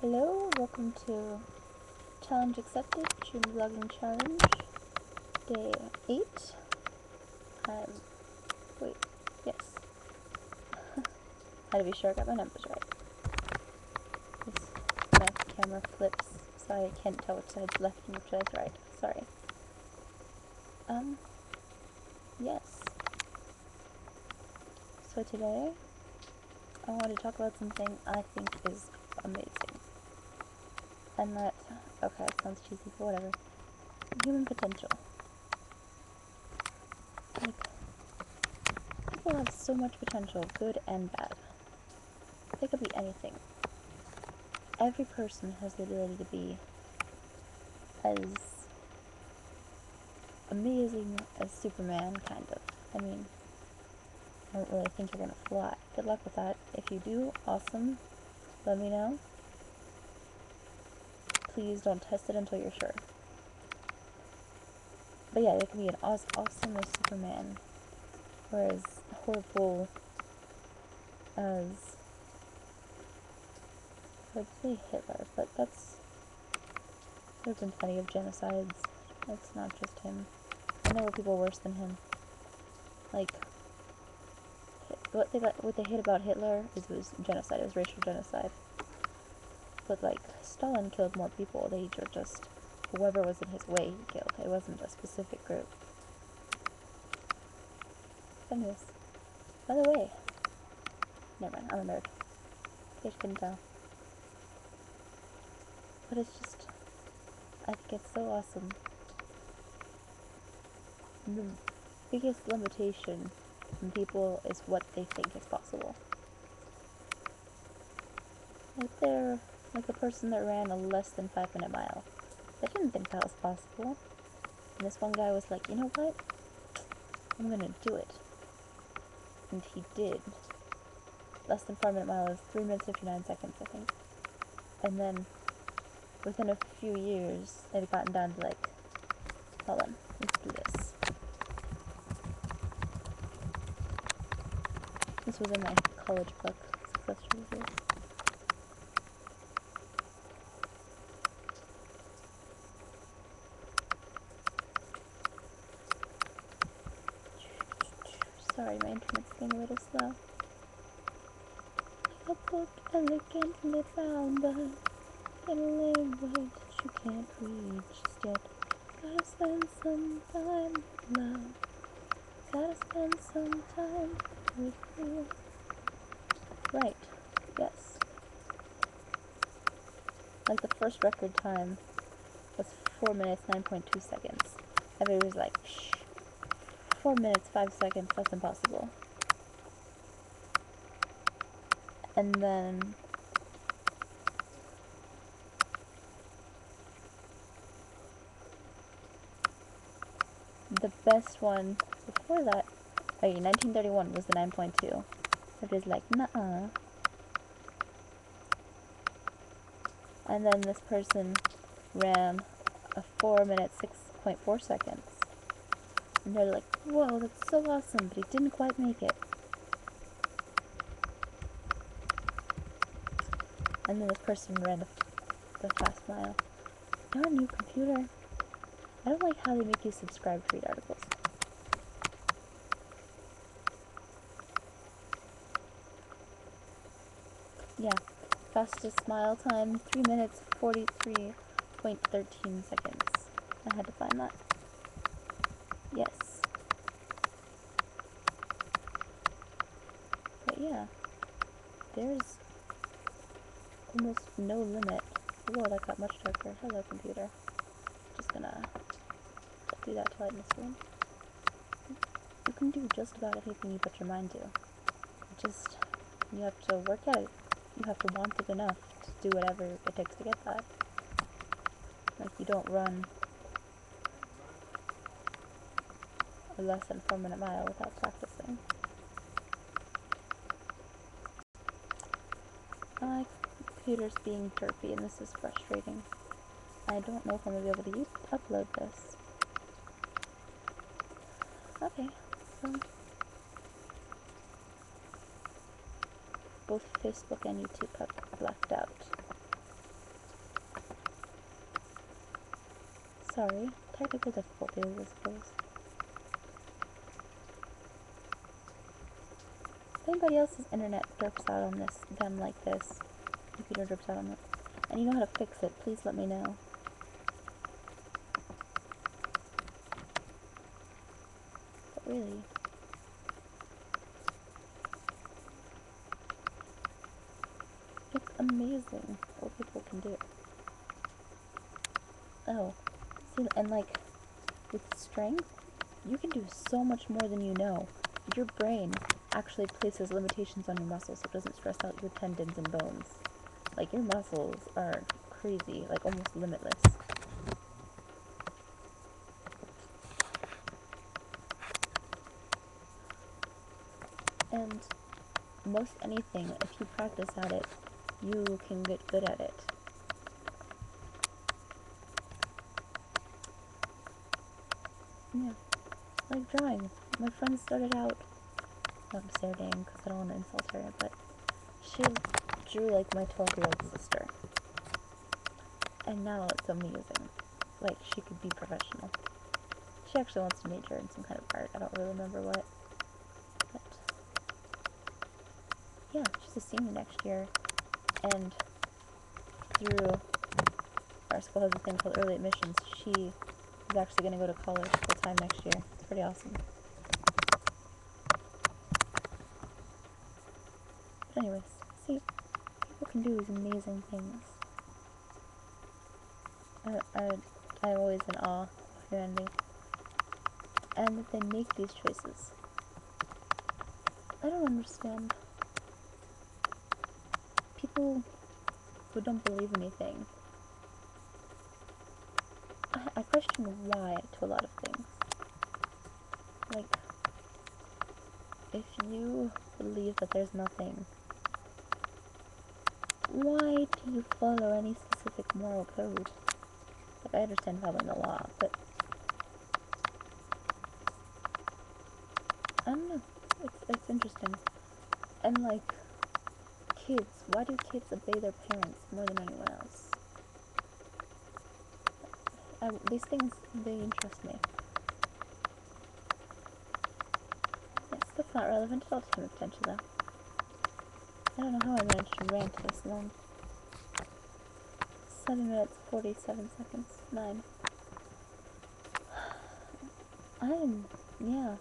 Hello, welcome to Challenge Accepted, June Vlogging Challenge, Day 8. Wait, yes. Had to be sure I got my numbers right. My camera flips, so I can't tell which side's left and which side's right. Sorry. Yes. So today, I want to talk about something I think is amazing. And that, okay, it sounds cheesy, but whatever. Human potential. Like, people have so much potential, good and bad. They could be anything. Every person has the ability to be as amazing as Superman, kind of. I mean, I don't really think you're gonna fly. Good luck with that. If you do, awesome. Let me know. Please don't test it until you're sure. But yeah, they can be an awesome as Superman, or as horrible as, I'd say Hitler, but there have been plenty of genocides. It's not just him. And there were people worse than him. Like, what they hate about Hitler is it was genocide. It was racial genocide. But like, Stalin killed more people. They were just whoever was in his way he killed. It wasn't a specific group. Anyways, by the way, never mind. I'm a nerd. In case you couldn't tell. But it's just, I think it's so awesome. The biggest limitation in people is what they think is possible. Like the person that ran a less than 5-minute mile. They didn't think that was possible. And this one guy was like, you know what? I'm gonna do it. And he did. Less than 5-minute mile is 3 minutes 59 seconds, I think. And then, within a few years, it had gotten down to like, hold on, let's do this. This was in my college book, Success Reviews. Sorry, my internet's being a little slow. A book elegantly found, but in a language you can't reach just yet. Gotta spend some time with love. Gotta spend some time with you. Right, yes. Like the first record time was 4 minutes 9.2 seconds. Everybody was like, shh, 4 minutes 5 seconds, that's impossible. And then the best one before that, 1931 was the 9.2. It is like, nuh-uh. And then this person ran a 4 minute 6.4 seconds. And they're like, whoa, that's so awesome, but he didn't quite make it. And then this person ran the fast mile. Now a new computer. I don't like how they make you subscribe to read articles. Yeah, fastest mile time, 3 minutes 43.13 seconds. I had to find that. Yes. But yeah, there's almost no limit. Whoa, that got much darker. Hello, computer. Just gonna do that to lighten the screen. You can do just about anything you put your mind to. You have to work at it. You have to want it enough to do whatever it takes to get that. Like, you don't run a less than 4 minute mile without practicing. My computer's being derpy and this is frustrating. I don't know if I'm going to be able to upload this. Okay, so both Facebook and YouTube have blacked out. Sorry. Technical difficulties, I suppose. If anybody else's internet drips out on them like this, computer drips out on it, and you know how to fix it, please let me know. But really, it's amazing what people can do. Oh, see, and like, with strength, you can do so much more than you know. Your brain actually places limitations on your muscles so it doesn't stress out your tendons and bones. Like, your muscles are crazy, like almost limitless. And most anything, if you practice at it, you can get good at it. Yeah, like drawing. My friend started out, not to say her name because I don't want to insult her, but she drew like my 12-year-old sister. And now it's amazing. Like, she could be professional. She actually wants to major in some kind of art. I don't really remember what. But yeah, she's a senior next year. And through our school has a thing called early admissions. She is actually going to go to college full time next year. It's pretty awesome. But anyways, see, people can do these amazing things. I'm always in awe of humanity. And that they make these choices. I don't understand. People who don't believe anything. I question why to a lot of things. Like, if you believe that there's nothing, why do you follow any specific moral code? Like, I understand following the law, but I don't know. It's interesting. And like, kids, why do kids obey their parents more than anyone else? These things, they interest me. Yes, that's not relevant at all to human potential, though. I don't know how I managed to rant this long. 7 minutes, 47 seconds. 9. Yeah.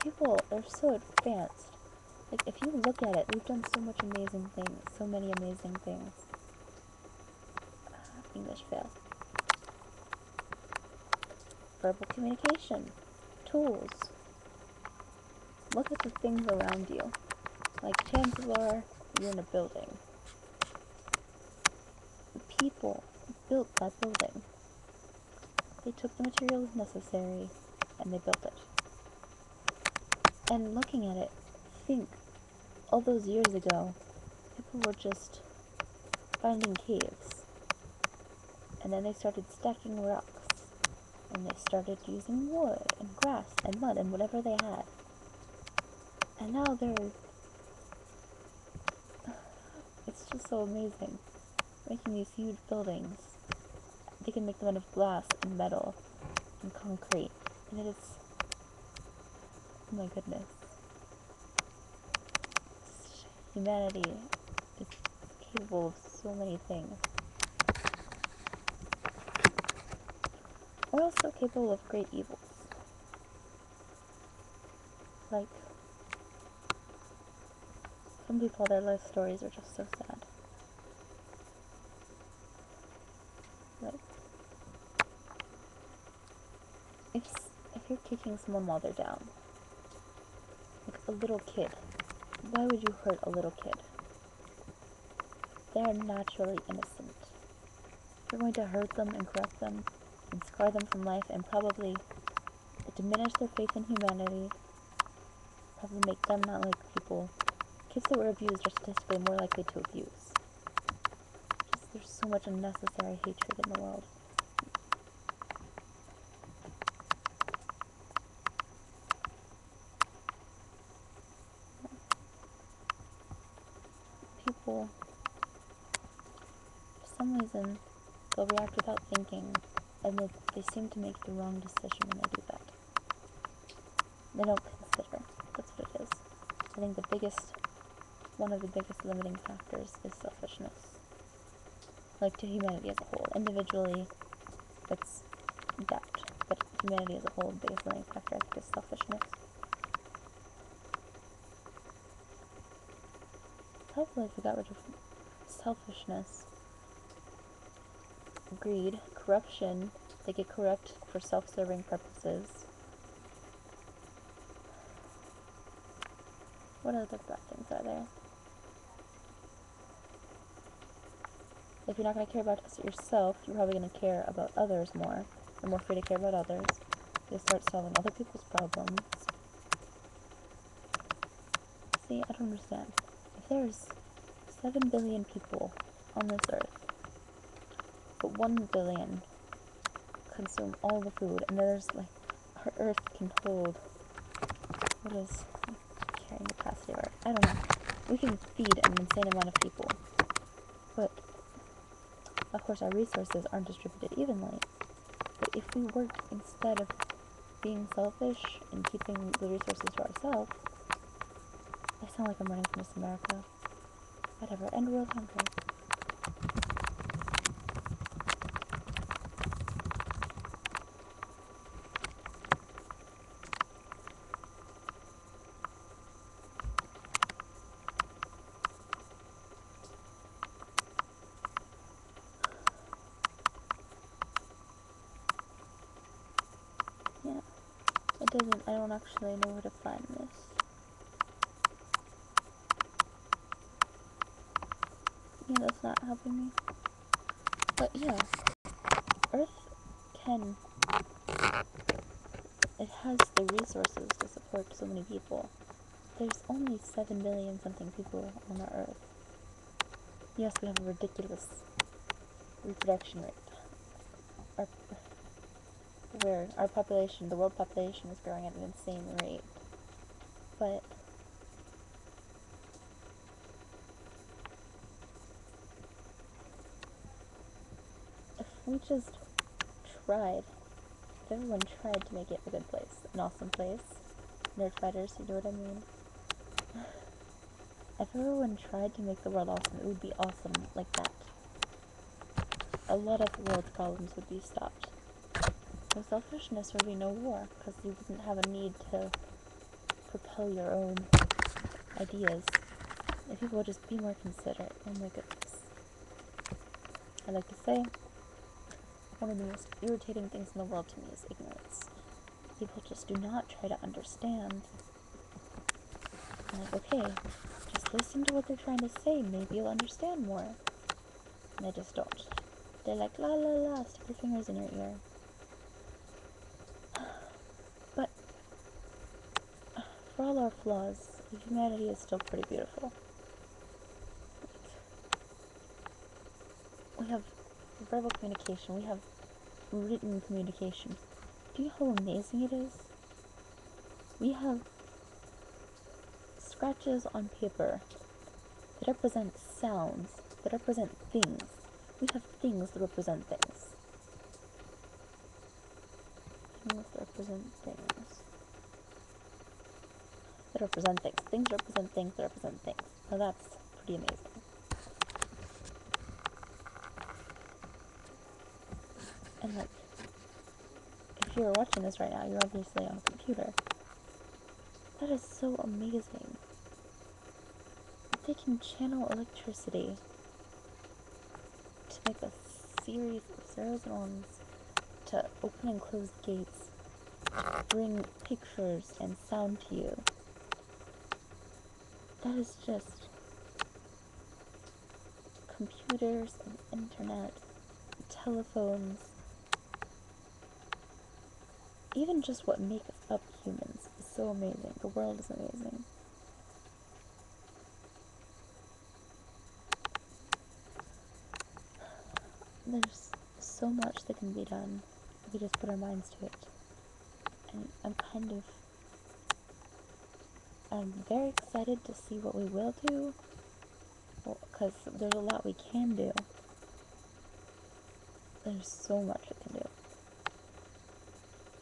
People are so advanced. Like, if you look at it, we've done so much amazing things. So many amazing things. English fail. Verbal communication. Tools. Look at the things around you. Like, chances are, you're in a building. The people built that building. They took the materials necessary, and they built it. And looking at it, think, all those years ago, people were just finding caves. And then they started stacking rocks. And they started using wood, and grass, and mud, and whatever they had. And now it's just so amazing. Making these huge buildings. They can make them out of glass, and metal, and concrete. And it is, oh my goodness. Humanity is capable of so many things. We're also capable of great evils. Like, some people, their life stories are just so sad. Like, if you're kicking someone while they're down, like a little kid, why would you hurt a little kid? They are naturally innocent. You're going to hurt them and corrupt them and scar them from life and probably diminish their faith in humanity, probably make them not like people. Kids that were abused are statistically more likely to abuse. Just, there's so much unnecessary hatred in the world. People, for some reason, They'll react without thinking, and they seem to make the wrong decision when they do that. They don't consider. That's what it is. I think one of the biggest limiting factors is selfishness. Like, to humanity as a whole. Individually, it's doubt. But humanity as a whole, the biggest limiting factor, I think, is selfishness. Hopefully, if we got rid of selfishness, greed, corruption, they get corrupt for self-serving purposes. What other bad things are there? If you're not going to care about yourself, you're probably going to care about others more. You're more free to care about others. You'll start solving other people's problems. See, I don't understand. If there's 7 billion people on this earth, but 1 billion consume all the food, and there's, like, our earth can hold, what is carrying capacity of earth? I don't know. We can feed an insane amount of people, but of course our resources aren't distributed evenly. But if we work, instead of being selfish and keeping the resources to ourselves, I sound like I'm running from Miss America. Whatever, end world hunger. Yeah, I don't actually know where to find this. Yeah, that's not helping me. But yeah, Earth it has the resources to support so many people. There's only 7 billion something people on our Earth. Yes, we have a ridiculous reproduction rate. Where our population, the world population, is growing at an insane rate. But if we just tried, if everyone tried to make it a good place, an awesome place, nerd fighters, you know what I mean? If everyone tried to make the world awesome, it would be awesome like that. A lot of the world's problems would be stopped. No selfishness, there would be no war, because you wouldn't have a need to propel your own ideas. If people would just be more considerate, oh my goodness. I like to say, one of the most irritating things in the world to me is ignorance. People just do not try to understand. I'm like, okay, just listen to what they're trying to say, maybe you'll understand more. And they just don't. They're like, la la la, stick your fingers in your ear. But, for all our flaws, humanity is still pretty beautiful. We have verbal communication, we have written communication. Do you know how amazing it is? We have scratches on paper that represent sounds, that represent things. We have things that represent things. Things that represent things. That represent things. Things represent things that represent things. Now that's pretty amazing. And like, if you're watching this right now, you're obviously on a computer. That is so amazing. They can channel electricity to make a series of zeros and ones, to open and close gates, to bring pictures and sound to you. That is just computers and internet, telephones, even just what makes up humans is so amazing. The world is amazing. There's so much that can be done if we just put our minds to it. And I'm very excited to see what we will do, because there's a lot we can do. There's so much it can do.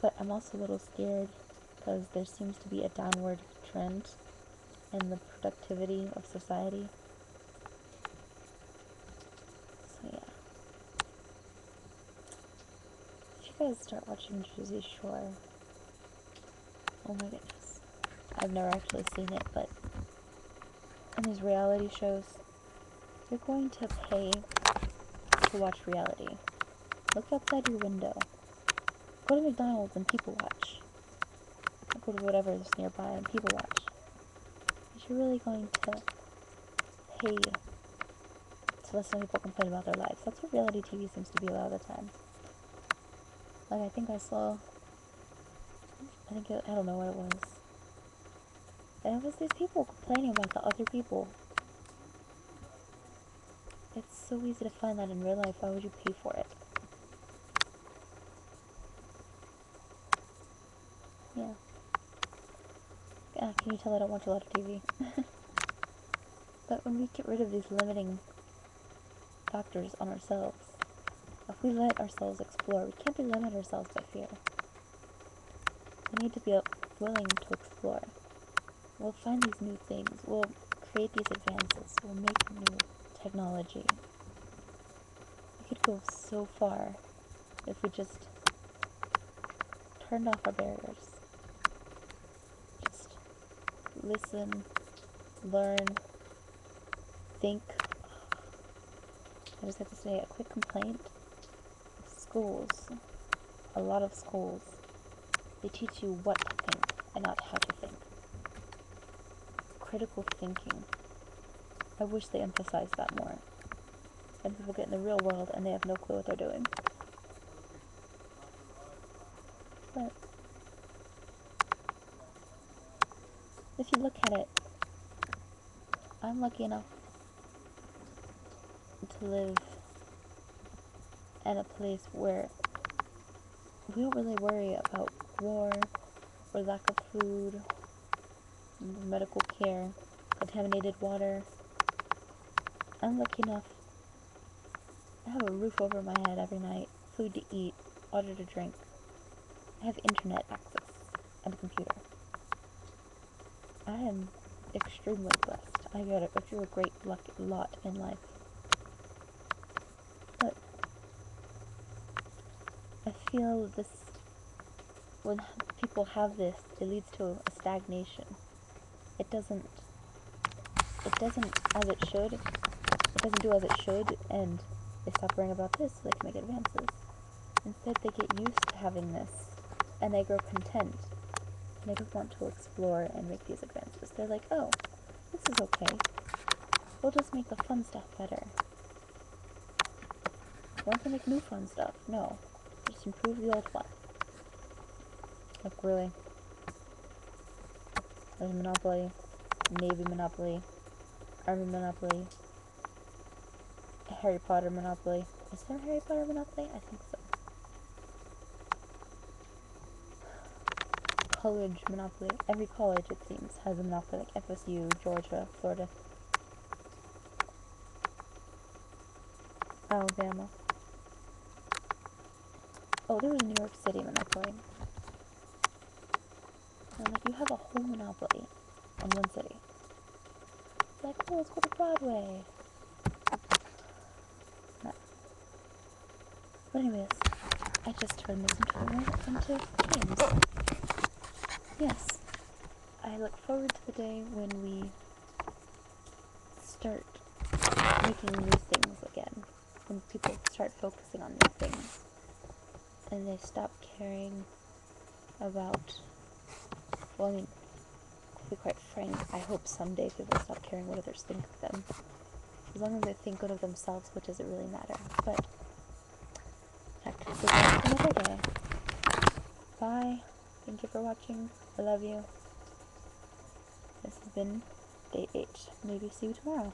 But I'm also a little scared because there seems to be a downward trend in the productivity of society. So yeah. If you guys start watching Jersey Shore, oh my goodness. I've never actually seen it, but in these reality shows, you're going to pay to watch reality. Look outside your window. Go to McDonald's and people watch. Go to whatever is nearby and people watch. Because you're really going to pay to listen to people complain about their lives. That's what reality TV seems to be a lot of the time. Like, I think I saw, I don't know what it was. And it was these people complaining about the other people. It's so easy to find that in real life. Why would you pay for it? Yeah. Can you tell I don't watch a lot of TV? But when we get rid of these limiting factors on ourselves, if we let ourselves explore, we can't be limited ourselves by fear. We need to be willing to explore. We'll find these new things. We'll create these advances. We'll make new technology. We could go so far if we just turned off our barriers. Just listen, learn, think. I just have to say a quick complaint. Schools, a lot of schools, they teach you what to think and not how to think. Critical thinking. I wish they emphasized that more. And people get in the real world and they have no clue what they're doing. But if you look at it, I'm lucky enough to live in a place where we don't really worry about war or lack of food, medical care, contaminated water. I'm lucky enough to have a roof over my head every night, food to eat, water to drink. I have internet access and a computer. I am extremely blessed. I got a great lot in life. But I feel this, when people have this, it leads to a stagnation. It doesn't as it should. It doesn't do as it should, and they stop worrying about this so they can make advances. Instead, they get used to having this, and they grow content, and they don't want to explore and make these advances. They're like, oh, this is okay. We'll just make the fun stuff better. We want to make new fun stuff. No. Just improve the old one. Like, really. There's Monopoly, Navy Monopoly, Army Monopoly, Harry Potter Monopoly. Is there a Harry Potter Monopoly? I think so. College Monopoly. Every college, it seems, has a Monopoly, like FSU, Georgia, Florida, Alabama. Oh, there was a New York City Monopoly. And like, you have a whole Monopoly on one city. It's like, oh, let's go to Broadway. No. But anyways, I just turned this into games. Yes. I look forward to the day when we start making new things again. When people start focusing on new things. And they stop caring about, well, I mean, to be quite frank, I hope someday people stop caring what others think of them. As long as they think good of themselves, what does it really matter? But, that's another day. Bye. Thank you for watching. I love you. This has been Day 8. Maybe see you tomorrow.